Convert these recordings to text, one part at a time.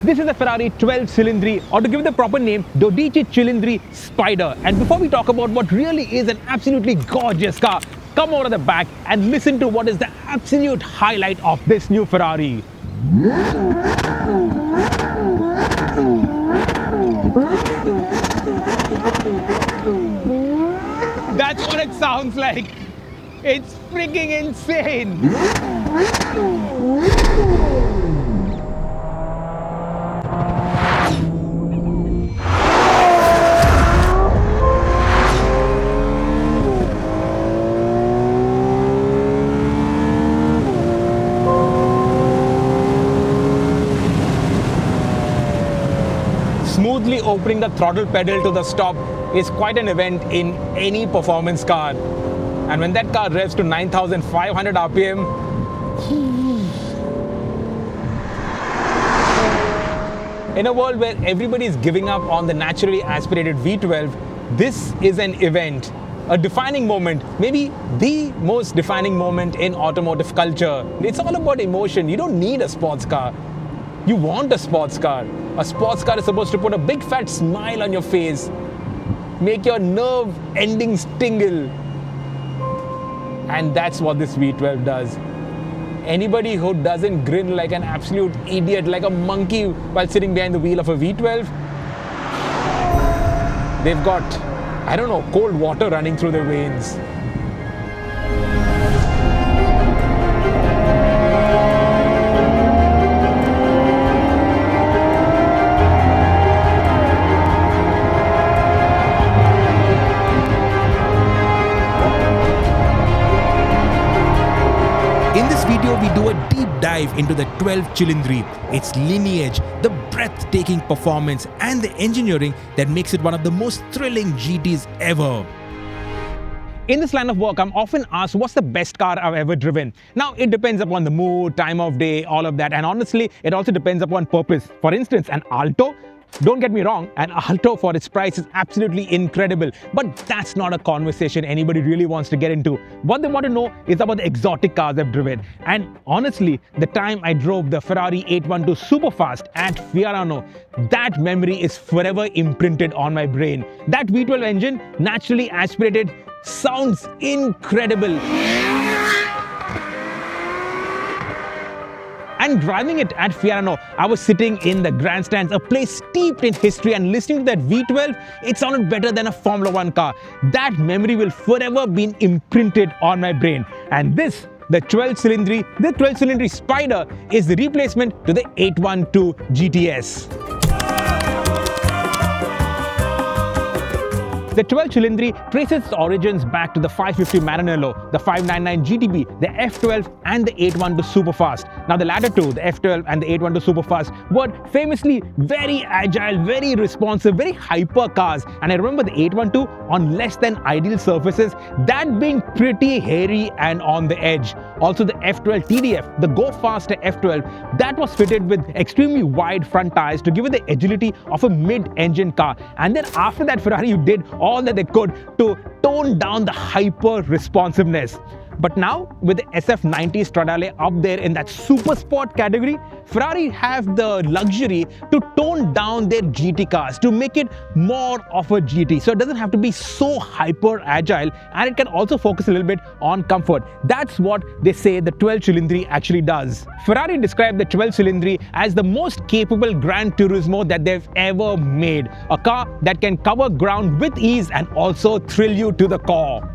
This is a Ferrari 12 Cilindri, or to give it the proper name, 12 Cilindri Spider. And before we talk about what really is an absolutely gorgeous car, come over to the back and listen to what is the absolute highlight of this new Ferrari. That's what it sounds like. It's freaking insane. Smoothly opening the throttle pedal to the stop is quite an event in any performance car. And when that car revs to 9,500 RPM, in a world where everybody is giving up on the naturally aspirated V12, this is an event, a defining moment, maybe the most defining moment in automotive culture. It's all about emotion. You don't need a sports car. You want a sports car. A sports car is supposed to put a big fat smile on your face, make your nerve endings tingle. And that's what this V12 does. Anybody who doesn't grin like an absolute idiot, like a monkey while sitting behind the wheel of a V12, they've got, I don't know, cold water running through their veins. In this video, we do a deep dive into the 12 Cilindri, its lineage, the breathtaking performance, and the engineering that makes it one of the most thrilling GTs ever. In this line of work, I'm often asked what's the best car I've ever driven. Now, it depends upon the mood, time of day, all of that. And honestly, it also depends upon purpose. For instance, an Alto, don't get me wrong, an Alto for its price is absolutely incredible. But that's not a conversation anybody really wants to get into. What they want to know is about the exotic cars I've driven. And honestly, the time I drove the Ferrari 812 Superfast at Fiorano, that memory is forever imprinted on my brain. That V12 engine, naturally aspirated, sounds incredible. And driving it at Fiorano, I was sitting in the grandstands, a place steeped in history, and listening to that V12, it sounded better than a Formula 1 car. That memory will forever be imprinted on my brain. And this, the 12 Cilindri Spider, is the replacement to the 812 GTS. The 12 Cilindri traces its origins back to the 550 Maranello, the 599 GTB, the F12 and the 812 Superfast. Now the latter two, the F12 and the 812 Superfast, were famously very agile, very responsive, very hyper cars. And I remember the 812 on less than ideal surfaces, that being pretty hairy and on the edge. Also the F12 TDF, the Go Faster F12, that was fitted with extremely wide front tires to give it the agility of a mid-engine car. And then after that, Ferrari did all that they could to tone down the hyper responsiveness. But now, with the SF90 Stradale up there in that super sport category, Ferrari have the luxury to tone down their GT cars to make it more of a GT. So it doesn't have to be so hyper agile, and it can also focus a little bit on comfort. That's what they say the 12 Cilindri actually does. Ferrari described the 12 Cilindri as the most capable Gran Turismo that they've ever made. A car that can cover ground with ease and also thrill you to the core.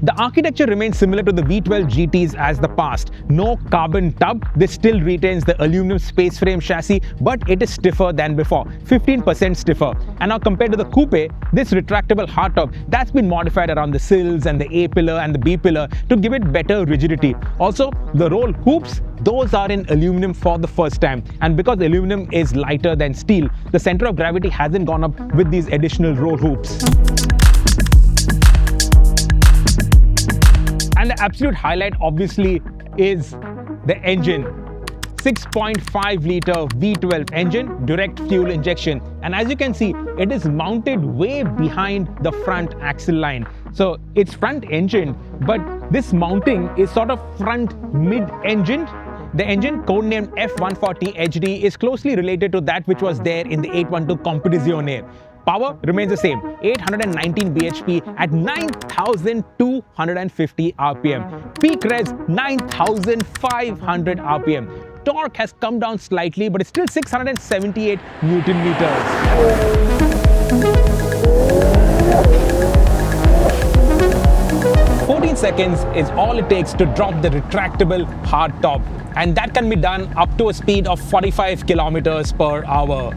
The architecture remains similar to the V12 GTs as the past. No carbon tub, this still retains the aluminum space frame chassis, but it is stiffer than before, 15% stiffer. And now compared to the coupe, this retractable hardtop, that's been modified around the sills and the A pillar and the B pillar to give it better rigidity. Also, the roll hoops, those are in aluminum for the first time. And because aluminum is lighter than steel, the center of gravity hasn't gone up with these additional roll hoops. And the absolute highlight obviously is the engine. 6.5 liter V12 engine, direct fuel injection. And as you can see, it is mounted way behind the front axle line. So it's front engine, but this mounting is sort of front mid-engine. The engine, codenamed F140 HD, is closely related to that which was there in the 812 Competizione. Power remains the same, 819 bhp at 9,250 rpm. Peak revs, 9,500 rpm. Torque has come down slightly, but it's still 678 Newton meters. 14 seconds is all it takes to drop the retractable hardtop, and that can be done up to a speed of 45 kilometers per hour.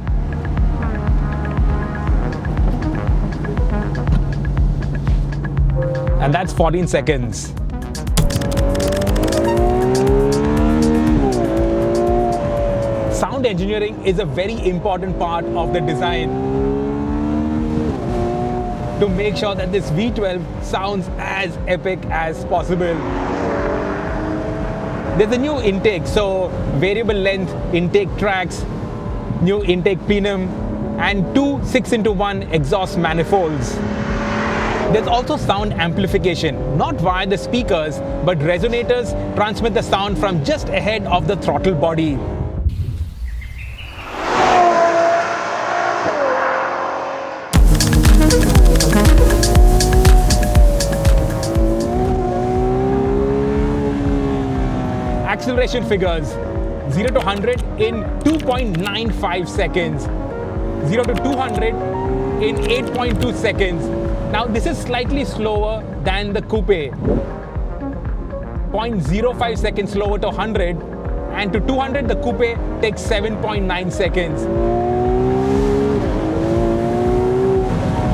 And that's 14 seconds. Sound engineering is a very important part of the design to make sure that this V12 sounds as epic as possible. There's a new intake, so variable length intake tracks, new intake plenum, and two 6x1 exhaust manifolds. There's also sound amplification, not via the speakers, but resonators transmit the sound from just ahead of the throttle body. Acceleration figures: 0 to 100 in 2.95 seconds, 0 to 200 in 8.2 seconds. Now this is slightly slower than the coupe, 0.05 seconds slower to 100, and to 200 the coupe takes 7.9 seconds.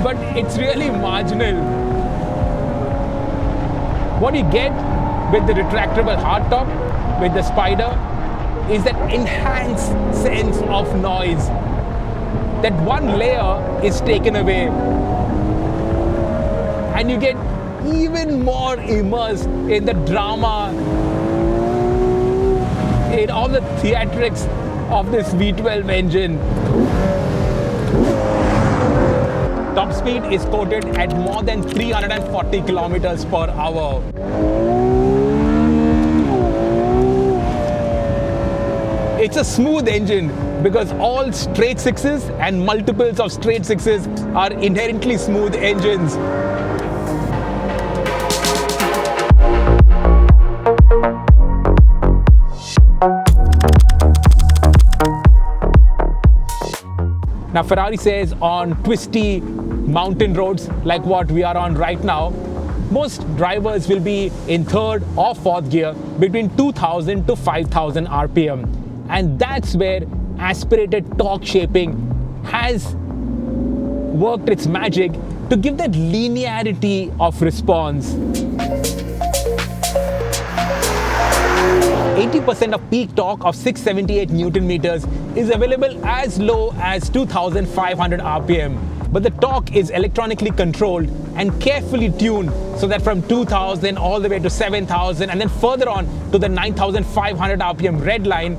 But it's really marginal. What you get with the retractable hardtop, with the Spider, is that enhanced sense of noise. That one layer is taken away, and you get even more immersed in the drama, in all the theatrics of this V12 engine. Top speed is quoted at more than 340 kilometers per hour. It's a smooth engine because all straight sixes and multiples of straight sixes are inherently smooth engines. Now Ferrari says on twisty mountain roads like what we are on right now, most drivers will be in third or fourth gear between 2000 to 5000 RPM. And that's where aspirated torque shaping has worked its magic to give that linearity of response. 80% of peak torque of 678 Newton meters is available as low as 2500 RPM. But the torque is electronically controlled and carefully tuned so that from 2000 all the way to 7000 and then further on to the 9500 RPM red line,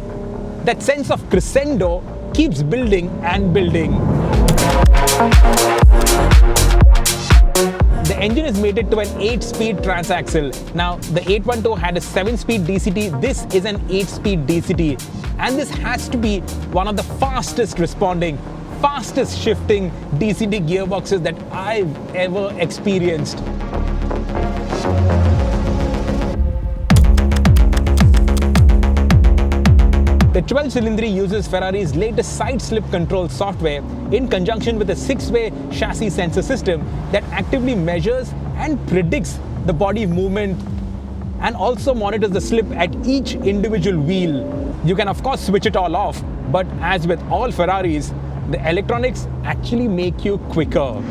that sense of crescendo keeps building and building. The engine is mated to an 8-speed transaxle. Now, the 812 had a 7-speed DCT. This is an 8-speed DCT. And this has to be one of the fastest responding, fastest shifting DCT gearboxes that I've ever experienced. The 12 Cilindri uses Ferrari's latest side slip control software in conjunction with a 6-way chassis sensor system that actively measures and predicts the body movement and also monitors the slip at each individual wheel. You can of course switch it all off, but as with all Ferraris, the electronics actually make you quicker.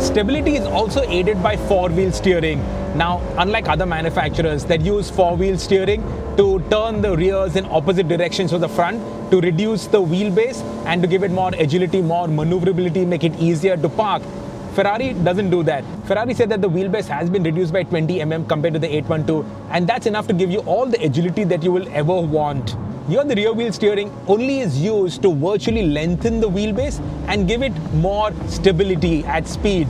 Stability is also aided by 4-wheel steering. Now, unlike other manufacturers that use 4-wheel steering to turn the rears in opposite directions to the front to reduce the wheelbase and to give it more agility, more maneuverability, make it easier to park, Ferrari doesn't do that. Ferrari said that the wheelbase has been reduced by 20 mm compared to the 812, and that's enough to give you all the agility that you will ever want. Here the rear wheel steering only is used to virtually lengthen the wheelbase and give it more stability at speed.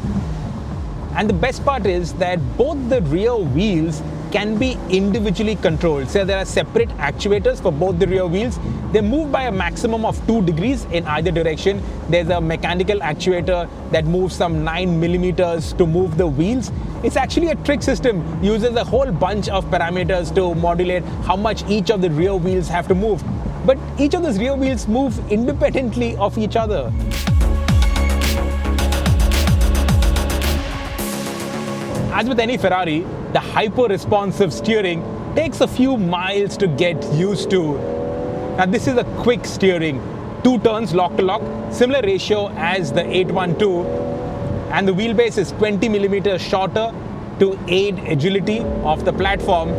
And the best part is that both the rear wheels can be individually controlled. So there are separate actuators for both the rear wheels. They move by a maximum of 2 degrees in either direction. There's a mechanical actuator that moves some 9 millimeters to move the wheels. It's actually a trick system, uses a whole bunch of parameters to modulate how much each of the rear wheels have to move. But each of those rear wheels move independently of each other. As with any Ferrari, the hyper-responsive steering takes a few miles to get used to. Now this is a quick steering, 2 turns lock to lock, similar ratio as the 812, and the wheelbase is 20 millimeters shorter to aid agility of the platform.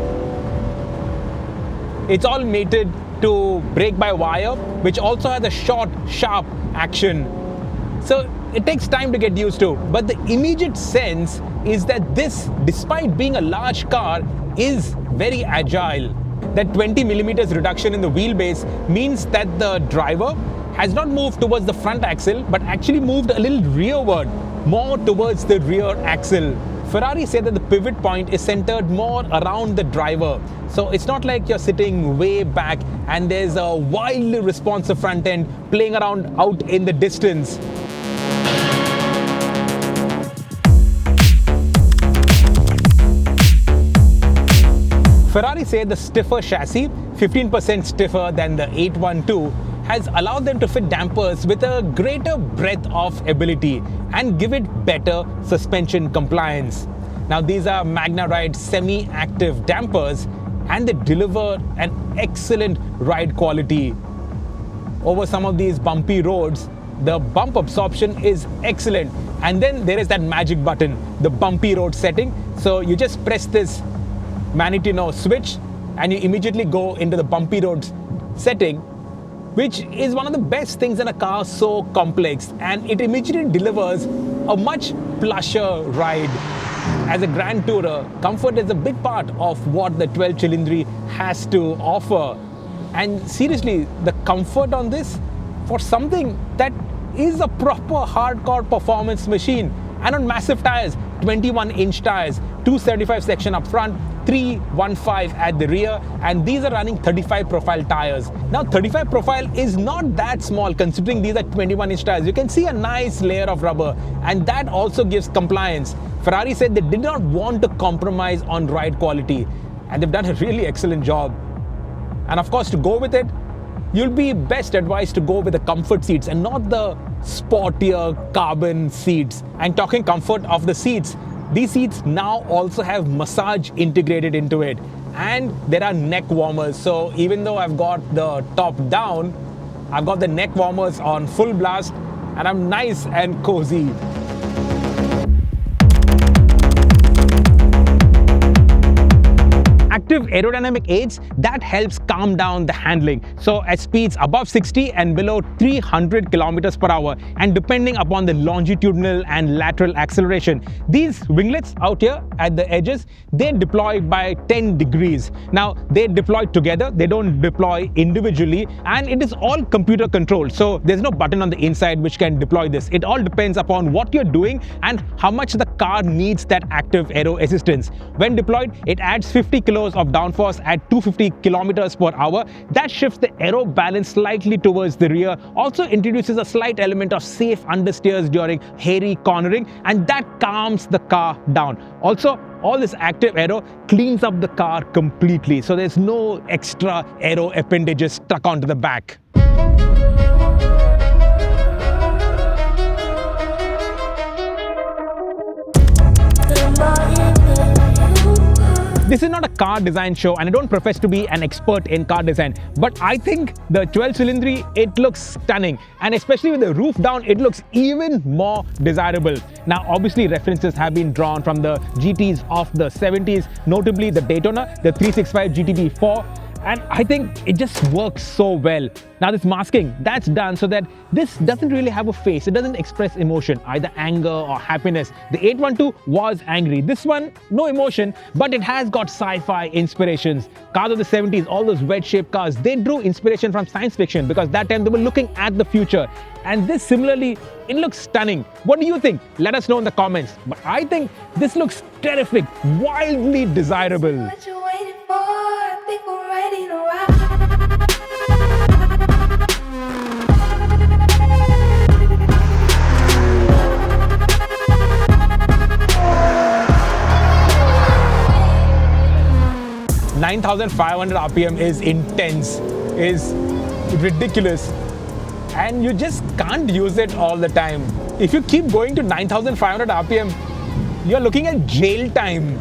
It's all mated to brake-by-wire, which also has a short, sharp action. So it takes time to get used to, but the immediate sense is that this, despite being a large car, is very agile. That 20 millimeters reduction in the wheelbase means that the driver has not moved towards the front axle, but actually moved a little rearward, more towards the rear axle. Ferrari said that the pivot point is centered more around the driver. So it's not like you're sitting way back and there's a wildly responsive front end playing around out in the distance. Ferrari say the stiffer chassis, 15% stiffer than the 812, has allowed them to fit dampers with a greater breadth of ability and give it better suspension compliance. Now these are Magna Ride semi-active dampers and they deliver an excellent ride quality. Over some of these bumpy roads, the bump absorption is excellent. And then there is that magic button, the bumpy road setting. So you just press this Manitino switch and you immediately go into the bumpy road setting, which is one of the best things in a car so complex, and it immediately delivers a much plusher ride. As a Grand Tourer, comfort is a big part of what the 12 Cilindri has to offer. And seriously, the comfort on this, for something that is a proper hardcore performance machine, and on massive tires, 21-inch tires, 275 section up front, 315 at the rear, and these are running 35 profile tires. Now 35 profile is not that small considering these are 21-inch tires. You can see a nice layer of rubber, and that also gives compliance. Ferrari said they did not want to compromise on ride quality, and they've done a really excellent job. And of course, to go with it, you'll be best advised to go with the comfort seats and not the sportier carbon seats. And talking comfort of the seats, these seats now also have massage integrated into it, and there are neck warmers. So even though I've got the top down, I've got the neck warmers on full blast and I'm nice and cozy. Active aerodynamic aids, that helps calm down the handling. So at speeds above 60 and below 300 kilometers per hour, and depending upon the longitudinal and lateral acceleration, these winglets out here at the edges, they deploy by 10 degrees. Now they deploy together, they don't deploy individually, and it is all computer controlled. So there's no button on the inside which can deploy this. It all depends upon what you're doing and how much the car needs that active aero assistance. When deployed, it adds 50 kilos of downforce at 250 kilometers per hour. That shifts the aero balance slightly towards the rear, also introduces a slight element of safe understeers during hairy cornering, and that calms the car down. Also, all this active aero cleans up the car completely, so there's no extra aero appendages stuck onto the back. This is not a car design show, and I don't profess to be an expert in car design, but I think the 12 Cilindri, it looks stunning, and especially with the roof down, it looks even more desirable. Now obviously references have been drawn from the GTs of the 70s, notably the Daytona, the 365 GTB4, And I think it just works so well. Now this masking, that's done so that this doesn't really have a face. It doesn't express emotion, either anger or happiness. The 812 was angry. This one, no emotion, but it has got sci-fi inspirations. Cars of the 70s, all those wedge-shaped cars, they drew inspiration from science fiction because that time they were looking at the future. And this similarly, it looks stunning. What do you think? Let us know in the comments. But I think this looks terrific, wildly desirable. What you waiting for? I think we're ready to rock. 9,500 RPM is intense, is ridiculous, and you just can't use it all the time. If you keep going to 9,500 RPM, you're looking at jail time.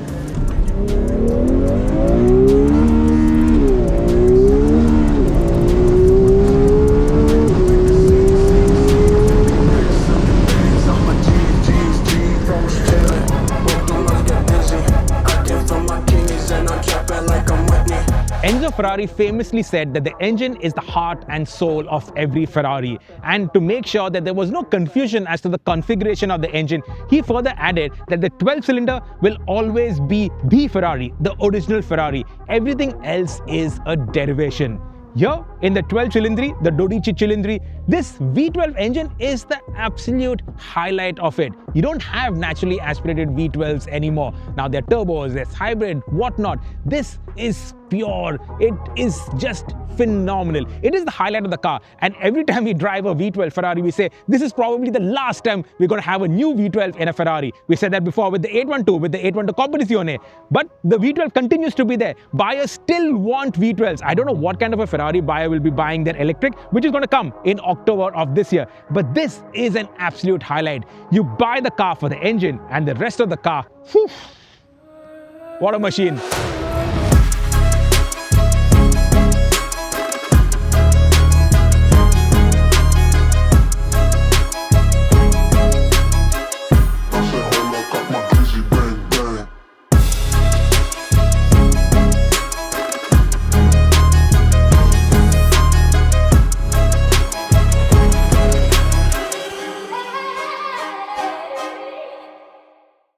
Enzo Ferrari famously said that the engine is the heart and soul of every Ferrari, and to make sure that there was no confusion as to the configuration of the engine, he further added that the 12-cylinder will always be the Ferrari, the original Ferrari. Everything else is a derivation. Here in the 12 Cilindri, the 12 Cilindri, this V12 engine is the absolute highlight of it. You don't have naturally aspirated V12s anymore. Now they're turbos, there's hybrid, whatnot. This is pure. It is just phenomenal. It is the highlight of the car. And every time we drive a V12 Ferrari, we say, this is probably the last time we're going to have a new V12 in a Ferrari. We said that before with the 812, with the 812 Competizione. But the V12 continues to be there. Buyers still want V12s. I don't know what kind of a Ferrari buyer will be buying their electric, which is going to come in October of this year. But this is an absolute highlight. You buy the car for the engine and the rest of the car, whew, what a machine.